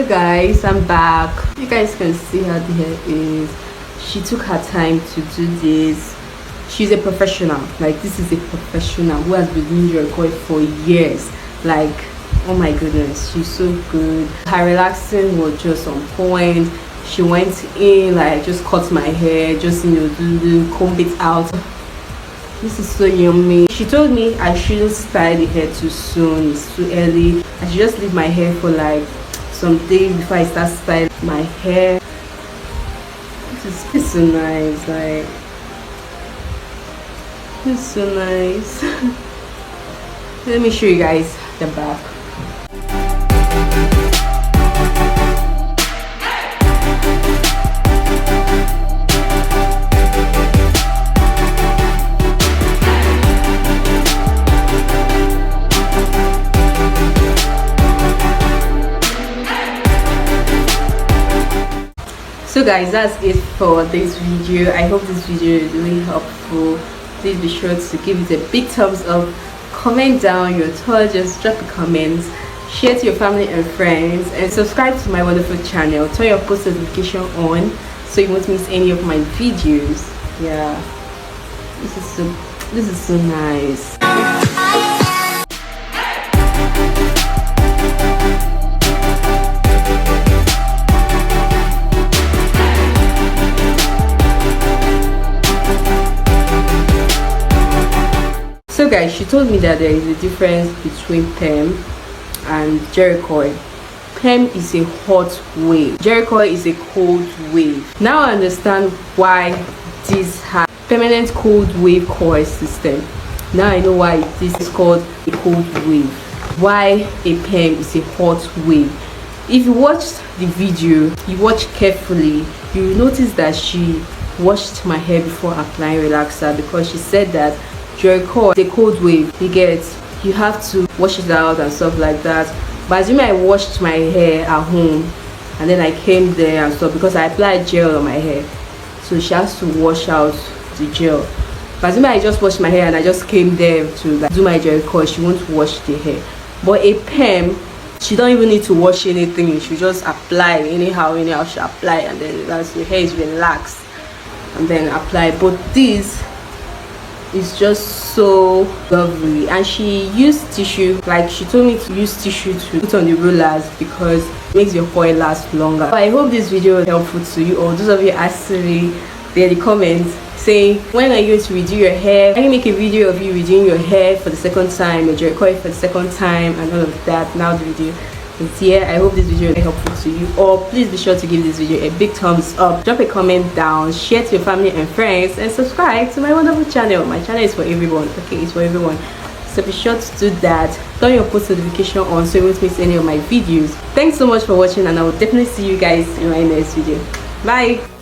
So guys, I'm back. You guys can see how the hair is. She took her time to do this. She's a professional. Like, this is a professional who has been doing your coil for years. Like, oh my goodness, she's so good. Her relaxing was just on point. She went in, like, just cut my hair, just, you know, comb it out. This is so yummy. She told me I shouldn't style the hair too soon. It's too early. I should just leave my hair for like some days before I start styling my hair. This is so nice. Like, it's so nice. Let me show you guys the back. So guys, that's it for this video. I hope this video is really helpful. Please be sure to give it a big thumbs up, comment down your thoughts, just drop a comment, share to your family and friends, and subscribe to my wonderful channel. Turn your post notification on so you won't miss any of my videos. Yeah, this is so nice. So guys, she told me that there is a difference between perm and Jheri coil. Perm is a hot wave, Jheri coil is a cold wave. Now I understand why this has permanent cold wave coil system. Now I know why this is called a cold wave, why a perm is a hot wave. If you watched the video, you watch carefully, you will notice that she washed my hair before applying relaxer, because she said that Jheri coil, the cold wave, you have to wash it out and stuff like that. But assuming I washed my hair at home and then I came there and stuff, because I applied gel on my hair, so she has to wash out the gel. But assuming I just washed my hair and I just came there to like do my Jheri coil, she won't wash the hair. But a perm, she don't even need to wash anything. She just apply anyhow she apply, and then that's your hair is relaxed and then apply. But this is just so lovely. And she used tissue, like she told me to use tissue to put on the rollers because it makes your coil last longer. So I hope this video is helpful to you, or those of you asking me there in the comments saying, when are you going to redo your hair? Can you make a video of you redoing your hair for the second time, your Jheri coil for the second time, and all of that? Now the video is here. I hope this video is helpful to you, or please be sure to give this video a big thumbs up, drop a comment down, share to your family and friends, and subscribe to my wonderful channel. My channel is for everyone, okay? It's for everyone, so be sure to do that. Turn your post notification on so you won't miss any of my videos. Thanks so much for watching, and I will definitely see you guys in my next video. Bye.